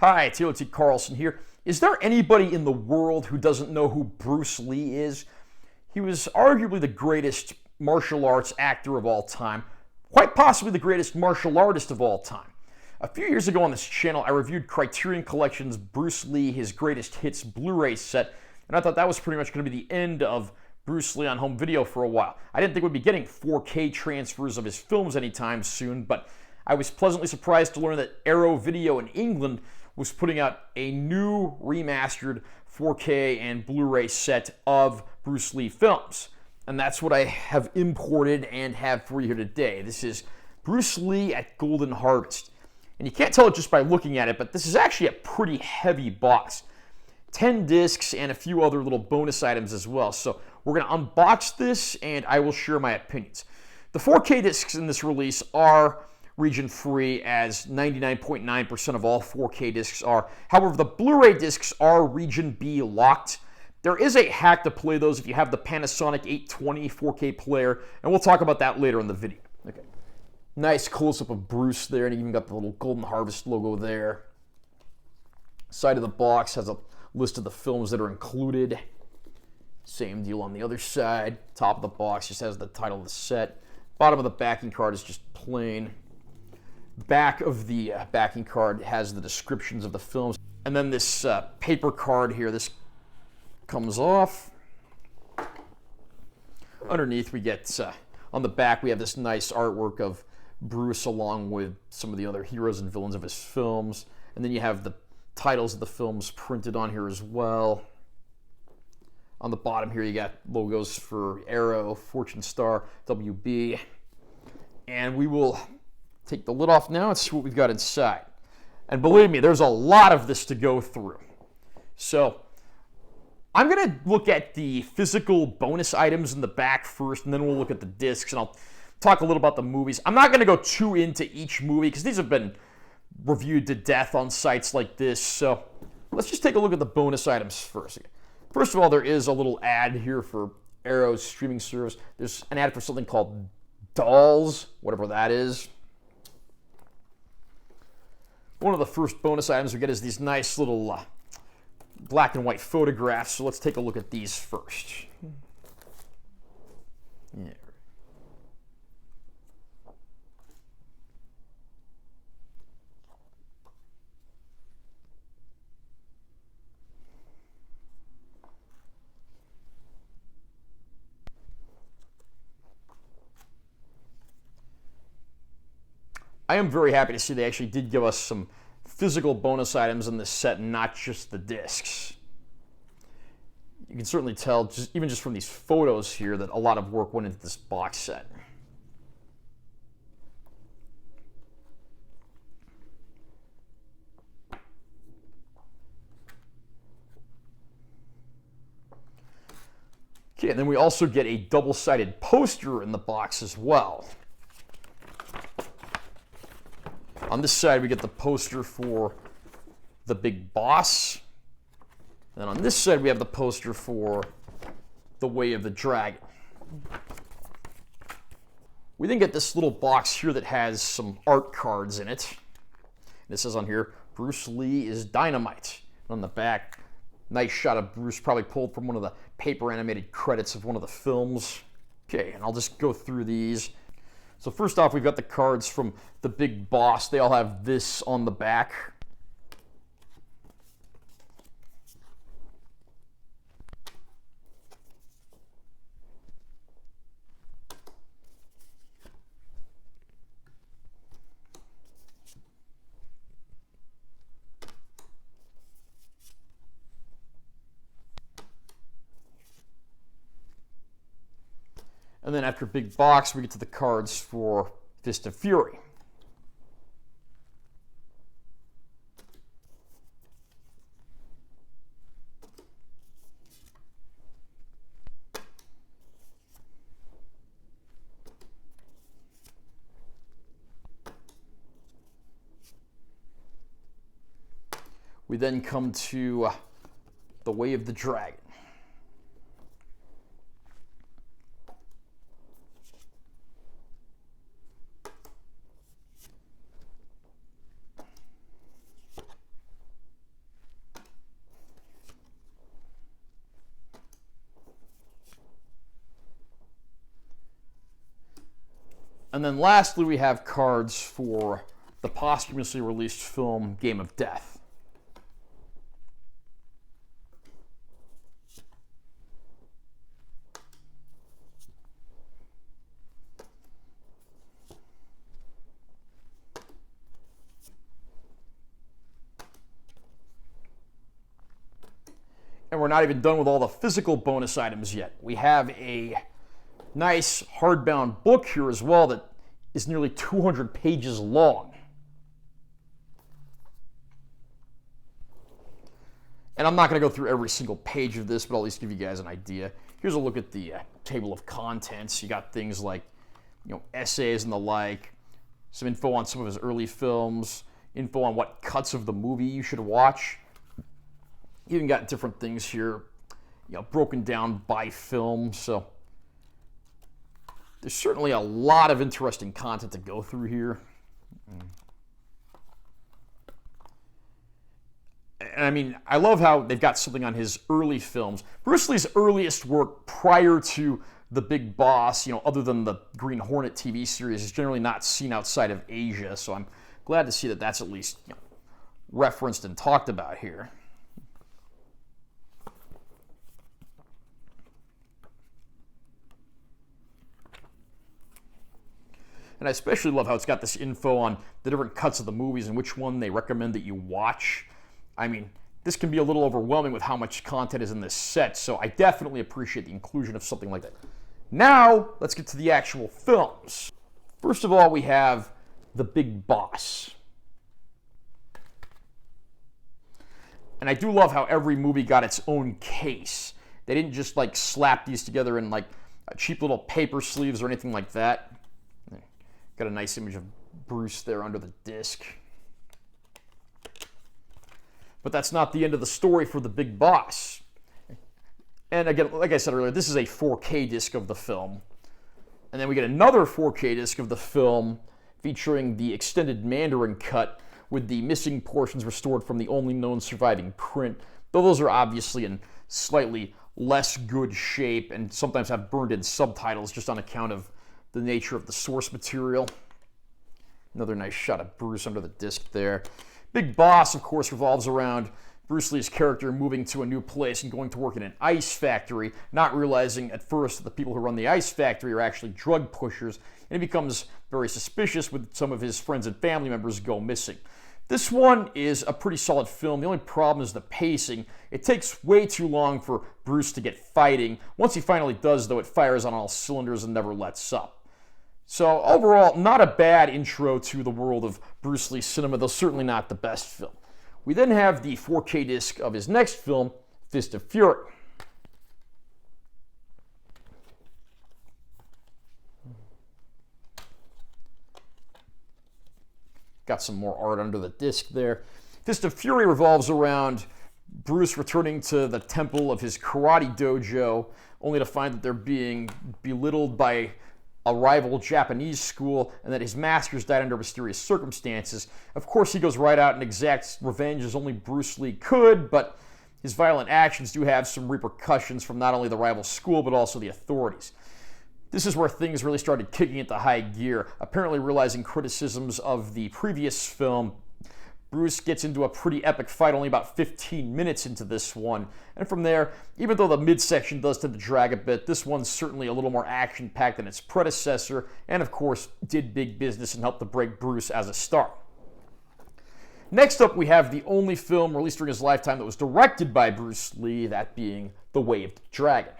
Hi, Taylor T. Carlson here. Is there anybody in the world who doesn't know who Bruce Lee is? He was arguably the greatest martial arts actor of all time, quite possibly the greatest martial artist of all time. A few years ago on this channel, I reviewed Criterion Collection's Bruce Lee, His Greatest Hits Blu-ray set, and I thought that was pretty much going to be the end of Bruce Lee on home video for a while. I didn't think we'd be getting 4K transfers of his films anytime soon, but I was pleasantly surprised to learn that Arrow Video in England was putting out a new remastered 4K and Blu-ray set of Bruce Lee films. And that's what I have imported and have for you here today. This is Bruce Lee at Golden Harvest. And you can't tell it just by looking at it, but this is actually a pretty heavy box. 10 discs and a few other little bonus items as well. So we're going to unbox this and I will share my opinions. The 4K discs in this release are region-free, as 99.9% of all 4K discs are. However, the Blu-ray discs are region B locked. There is a hack to play those if you have the Panasonic 820 4K player, and we'll talk about that later in the video. Okay. Nice close-up of Bruce there, and you even got the little Golden Harvest logo there. Side of the box has a list of the films that are included. Same deal on the other side. Top of the box just has the title of the set. Bottom of the backing card is just plain. Back of the backing card has the descriptions of the films. And then this paper card here, this comes off. Underneath we get, on the back we have this nice artwork of Bruce along with some of the other heroes and villains of his films. And then you have the titles of the films printed on here as well. On the bottom here you got logos for Arrow, Fortune Star, WB. And we will take the lid off now and see what we've got inside. And believe me, there's a lot of this to go through. So I'm going to look at the physical bonus items in the back first, and then we'll look at the discs, and I'll talk a little about the movies. I'm not going to go too into each movie because these have been reviewed to death on sites like this. So let's just take a look at the bonus items first. First of all, there is a little ad here for Arrow's streaming service. There's an ad for something called Dolls, whatever that is. One of the first bonus items we get is these nice little black and white photographs. So let's take a look at these first. Yeah. I am very happy to see they actually did give us some physical bonus items in this set, not just the discs. You can certainly tell, even just from these photos here, that a lot of work went into this box set. Okay, and then we also get a double-sided poster in the box as well. On this side, we get the poster for The Big Boss. And on this side, we have the poster for The Way of the Dragon. We then get this little box here that has some art cards in it. And it says on here, Bruce Lee is dynamite. And on the back, nice shot of Bruce, probably pulled from one of the paper animated credits of one of the films. Okay, and I'll just go through these. So first off, we've got the cards from The Big Boss. They all have this on the back. And then after Big Box, we get to the cards for Fist of Fury. We then come to The Way of the Dragon. And then lastly, we have cards for the posthumously released film Game of Death. And we're not even done with all the physical bonus items yet. We have a nice hardbound book here as well that is nearly 200 pages long. And I'm not going to go through every single page of this, but I'll at least give you guys an idea. Here's a look at the table of contents. You got things like, essays and the like, some info on some of his early films, info on what cuts of the movie you should watch. You even got different things here, broken down by film. So there's certainly a lot of interesting content to go through here. And I mean, I love how they've got something on his early films. Bruce Lee's earliest work prior to The Big Boss, other than the Green Hornet TV series, is generally not seen outside of Asia. So I'm glad to see that that's at least referenced and talked about here. And I especially love how it's got this info on the different cuts of the movies and which one they recommend that you watch. I mean, this can be a little overwhelming with how much content is in this set, so I definitely appreciate the inclusion of something like that. Now, let's get to the actual films. First of all, we have The Big Boss. And I do love how every movie got its own case. They didn't just slap these together in cheap little paper sleeves or anything like that. Got a nice image of Bruce there under the disc. But that's not the end of the story for The Big Boss. And again, like I said earlier, this is a 4K disc of the film. And then we get another 4K disc of the film featuring the extended Mandarin cut with the missing portions restored from the only known surviving print, though those are obviously in slightly less good shape and sometimes have burned-in subtitles just on account of the nature of the source material. Another nice shot of Bruce under the disc there. Big Boss, of course, revolves around Bruce Lee's character moving to a new place and going to work in an ice factory, not realizing at first that the people who run the ice factory are actually drug pushers, and he becomes very suspicious when some of his friends and family members go missing. This one is a pretty solid film. The only problem is the pacing. It takes way too long for Bruce to get fighting. Once he finally does, though, it fires on all cylinders and never lets up. So overall, not a bad intro to the world of Bruce Lee cinema, though certainly not the best film. We then have the 4K disc of his next film, Fist of Fury. Got some more art under the disc there. Fist of Fury revolves around Bruce returning to the temple of his karate dojo, only to find that they're being belittled by a rival Japanese school, and that his masters died under mysterious circumstances. Of course, he goes right out and exacts revenge as only Bruce Lee could, but his violent actions do have some repercussions from not only the rival school, but also the authorities. This is where things really started kicking into high gear. Apparently realizing criticisms of the previous film, Bruce gets into a pretty epic fight only about 15 minutes into this one. And from there, even though the midsection does tend to drag a bit, this one's certainly a little more action-packed than its predecessor, and of course, did big business and helped to break Bruce as a star. Next up, we have the only film released during his lifetime that was directed by Bruce Lee, that being The Way of the Dragon.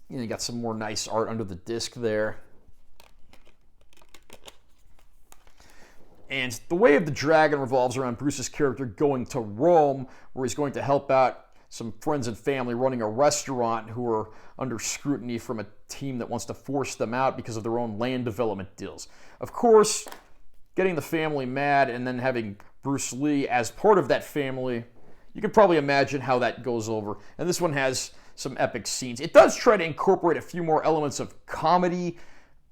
You got some more nice art under the disc there. And The Way of the Dragon revolves around Bruce's character going to Rome, where he's going to help out some friends and family running a restaurant who are under scrutiny from a team that wants to force them out because of their own land development deals. Of course, getting the family mad and then having Bruce Lee as part of that family, you can probably imagine how that goes over. And this one has some epic scenes. It does try to incorporate a few more elements of comedy,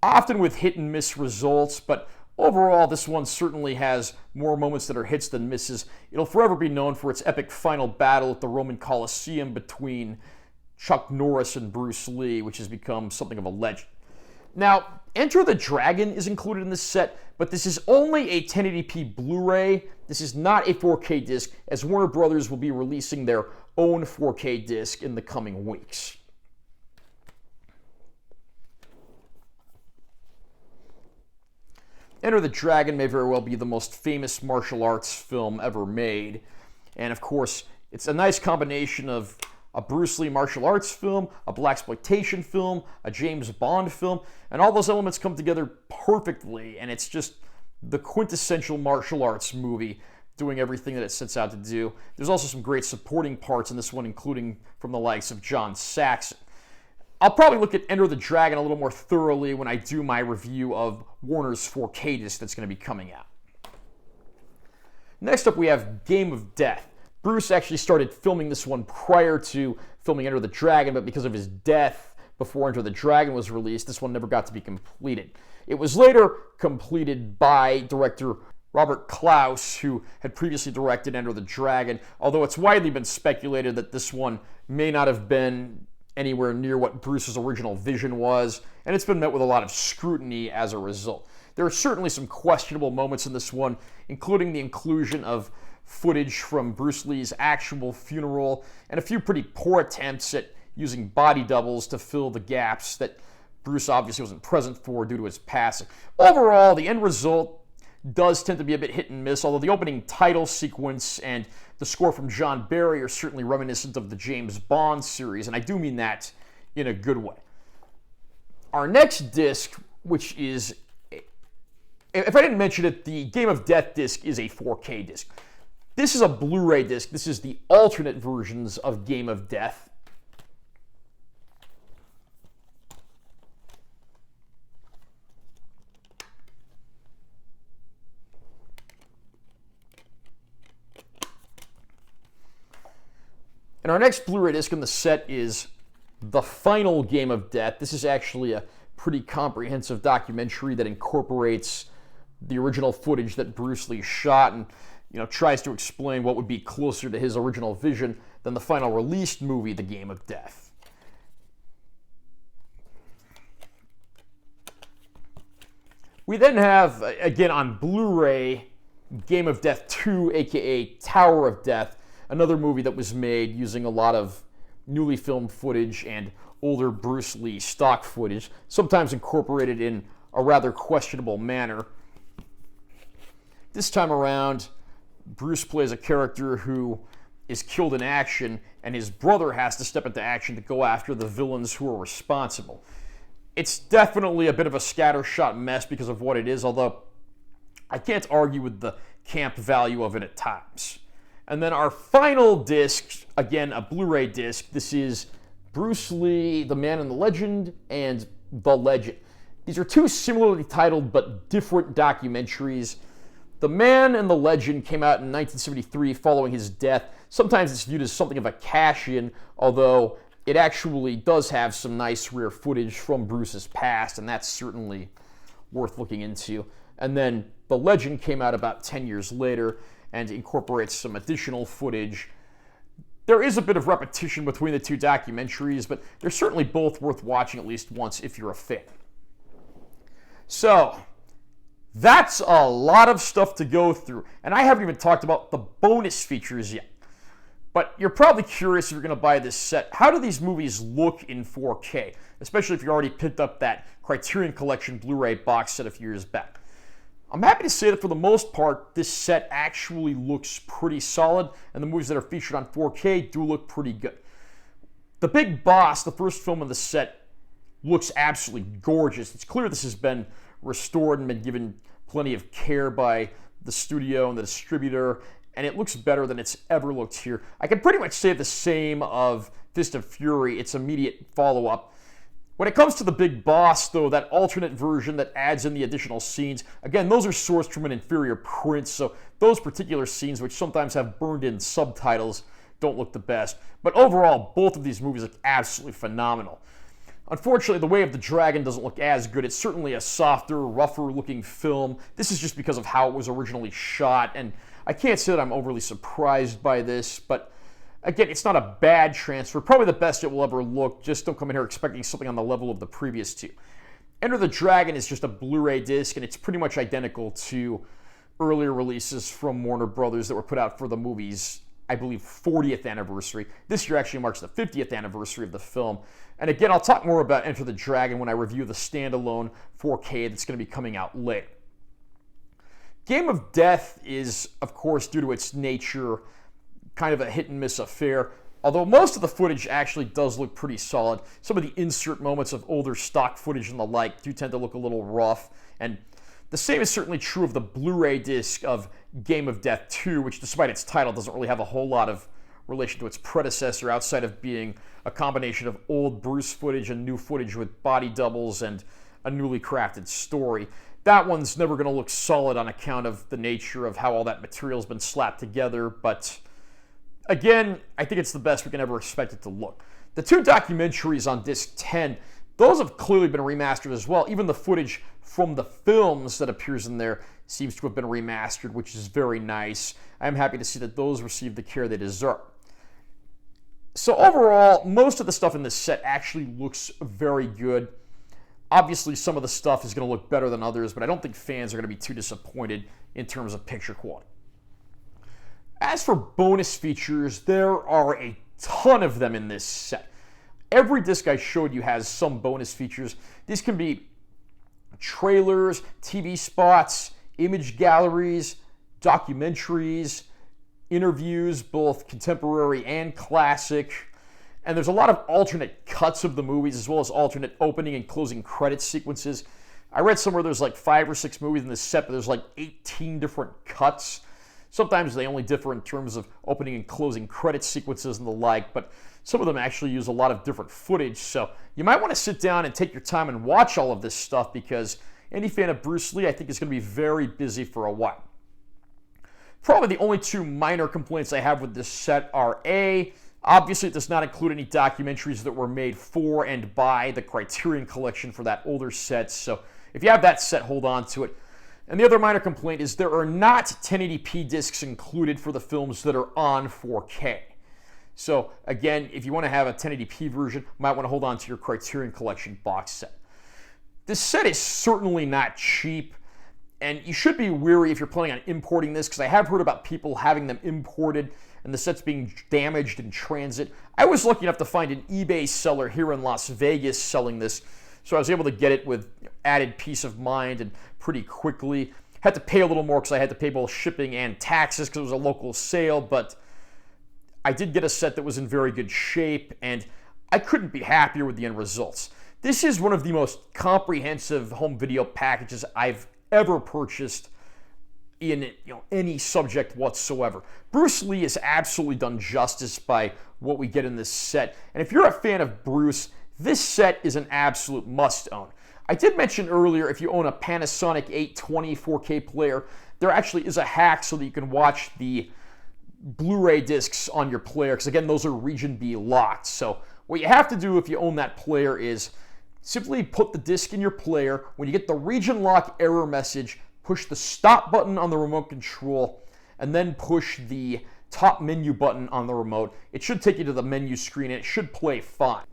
often with hit and miss results, but overall, this one certainly has more moments that are hits than misses. It'll forever be known for its epic final battle at the Roman Colosseum between Chuck Norris and Bruce Lee, which has become something of a legend. Now, Enter the Dragon is included in this set, but this is only a 1080p Blu-ray. This is not a 4K disc, as Warner Brothers will be releasing their own 4K disc in the coming weeks. Enter the Dragon may very well be the most famous martial arts film ever made. And of course, it's a nice combination of a Bruce Lee martial arts film, a blaxploitation film, a James Bond film, and all those elements come together perfectly, and it's just the quintessential martial arts movie doing everything that it sets out to do. There's also some great supporting parts in this one, including from the likes of John Saxon. I'll probably look at Enter the Dragon a little more thoroughly when I do my review of Warner's 4K disc that's going to be coming out. Next up, we have Game of Death. Bruce actually started filming this one prior to filming Enter the Dragon, but because of his death before Enter the Dragon was released, this one never got to be completed. It was later completed by director Robert Klaus, who had previously directed Enter the Dragon, although it's widely been speculated that this one may not have been anywhere near what Bruce's original vision was, and it's been met with a lot of scrutiny as a result. There are certainly some questionable moments in this one, including the inclusion of footage from Bruce Lee's actual funeral and a few pretty poor attempts at using body doubles to fill the gaps that Bruce obviously wasn't present for due to his passing. Overall, the end result does tend to be a bit hit and miss, although the opening title sequence and the score from John Barry are certainly reminiscent of the James Bond series, and I do mean that in a good way. Our next disc, which is, if I didn't mention it, the Game of Death disc is a 4K disc. This is a Blu-ray disc. This is the alternate versions of Game of Death. And our next Blu-ray disc in the set is The Final Game of Death. This is actually a pretty comprehensive documentary that incorporates the original footage that Bruce Lee shot and tries to explain what would be closer to his original vision than the final released movie, The Game of Death. We then have, again on Blu-ray, Game of Death 2, aka Tower of Death, another movie that was made using a lot of newly filmed footage and older Bruce Lee stock footage, sometimes incorporated in a rather questionable manner. This time around, Bruce plays a character who is killed in action, and his brother has to step into action to go after the villains who are responsible. It's definitely a bit of a scattershot mess because of what it is, although I can't argue with the camp value of it at times. And then our final disc, again a Blu-ray disc, this is Bruce Lee, The Man and the Legend, and The Legend. These are two similarly titled but different documentaries. The Man and the Legend came out in 1973 following his death. Sometimes it's viewed as something of a cash-in, although it actually does have some nice rare footage from Bruce's past, and that's certainly worth looking into. And then The Legend came out about 10 years later and incorporates some additional footage. There is a bit of repetition between the two documentaries, but they're certainly both worth watching at least once if you're a fan. So, that's a lot of stuff to go through, and I haven't even talked about the bonus features yet. But you're probably curious if you're going to buy this set. How do these movies look in 4K? Especially if you already picked up that Criterion Collection Blu-ray box set a few years back. I'm happy to say that for the most part, this set actually looks pretty solid, and the movies that are featured on 4K do look pretty good. The Big Boss, the first film in the set, looks absolutely gorgeous. It's clear this has been restored and been given plenty of care by the studio and the distributor, and it looks better than it's ever looked here. I can pretty much say the same of Fist of Fury, its immediate follow-up. When it comes to The Big Boss, though, that alternate version that adds in the additional scenes, again, those are sourced from an inferior print, so those particular scenes, which sometimes have burned-in subtitles, don't look the best. But overall, both of these movies look absolutely phenomenal. Unfortunately, The Way of the Dragon doesn't look as good. It's certainly a softer, rougher looking film. This is just because of how it was originally shot, and I can't say that I'm overly surprised by this, but again, it's not a bad transfer. Probably the best it will ever look. Just don't come in here expecting something on the level of the previous two. Enter the Dragon is just a Blu-ray disc, and it's pretty much identical to earlier releases from Warner Brothers that were put out for the movie's, I believe, 40th anniversary. This year actually marks the 50th anniversary of the film. And again, I'll talk more about Enter the Dragon when I review the standalone 4K that's going to be coming out later. Game of Death is, of course, due to its nature, kind of a hit-and-miss affair. Although most of the footage actually does look pretty solid. Some of the insert moments of older stock footage and the like do tend to look a little rough. And the same is certainly true of the Blu-ray disc of Game of Death 2, which despite its title doesn't really have a whole lot of relation to its predecessor outside of being a combination of old Bruce footage and new footage with body doubles and a newly crafted story. That one's never going to look solid on account of the nature of how all that material's been slapped together, but again, I think it's the best we can ever expect it to look. The two documentaries on disc 10, those have clearly been remastered as well. Even the footage from the films that appears in there seems to have been remastered, which is very nice. I'm happy to see that those receive the care they deserve. So overall, most of the stuff in this set actually looks very good. Obviously, some of the stuff is going to look better than others, but I don't think fans are going to be too disappointed in terms of picture quality. As for bonus features, there are a ton of them in this set. Every disc I showed you has some bonus features. These can be trailers, TV spots, image galleries, documentaries, interviews, both contemporary and classic. And there's a lot of alternate cuts of the movies, as well as alternate opening and closing credit sequences. I read somewhere there's like 5 or 6 movies in this set, but there's like 18 different cuts. Sometimes they only differ in terms of opening and closing credit sequences and the like, but some of them actually use a lot of different footage. So you might want to sit down and take your time and watch all of this stuff, because any fan of Bruce Lee, I think, is going to be very busy for a while. Probably the only two minor complaints I have with this set are A, obviously it does not include any documentaries that were made for and by the Criterion Collection for that older set, so if you have that set, hold on to it. And the other minor complaint is there are not 1080p discs included for the films that are on 4K. So again, if you want to have a 1080p version, you might want to hold on to your Criterion Collection box set. This set is certainly not cheap, and you should be wary if you're planning on importing this, because I have heard about people having them imported and the sets being damaged in transit. I was lucky enough to find an eBay seller here in Las Vegas selling this, so I was able to get it with added peace of mind and pretty quickly. Had to pay a little more because I had to pay both shipping and taxes because it was a local sale, but I did get a set that was in very good shape, and I couldn't be happier with the end results. This is one of the most comprehensive home video packages I've ever purchased in any subject whatsoever. Bruce Lee has absolutely done justice by what we get in this set, and if you're a fan of Bruce, this set is an absolute must-own. I did mention earlier, if you own a Panasonic 820 4K player, there actually is a hack so that you can watch the Blu-ray discs on your player, because again, those are Region B locked. So what you have to do if you own that player is simply put the disc in your player. When you get the region lock error message, push the stop button on the remote control, and then push the top menu button on the remote. It should take you to the menu screen, and it should play fine.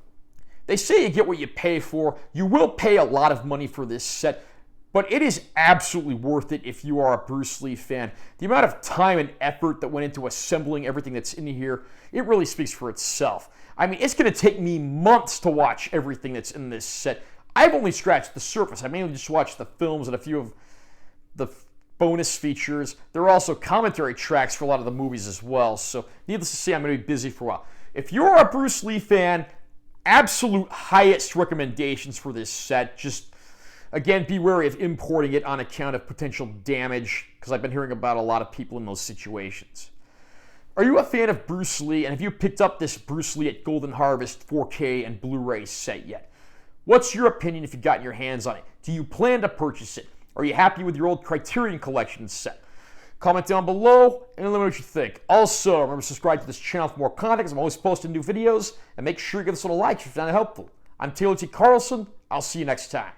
They say you get what you pay for. You will pay a lot of money for this set, but it is absolutely worth it if you are a Bruce Lee fan. The amount of time and effort that went into assembling everything that's in here, it really speaks for itself. I mean, it's going to take me months to watch everything that's in this set. I've only scratched the surface. I mainly just watched the films and a few of the bonus features. There are also commentary tracks for a lot of the movies as well, so needless to say, I'm going to be busy for a while. If you're a Bruce Lee fan, absolute highest recommendations for this set. Just, again, be wary of importing it on account of potential damage, because I've been hearing about a lot of people in those situations. Are you a fan of Bruce Lee, and have you picked up this Bruce Lee at Golden Harvest 4K and Blu-ray set yet? What's your opinion if you've gotten your hands on it? Do you plan to purchase it? Are you happy with your old Criterion Collection set? Comment down below and let me know what you think. Also, remember to subscribe to this channel for more content, because I'm always posting new videos, and make sure you give this one a like if you found it helpful. I'm Taylor T. Carlson. I'll see you next time.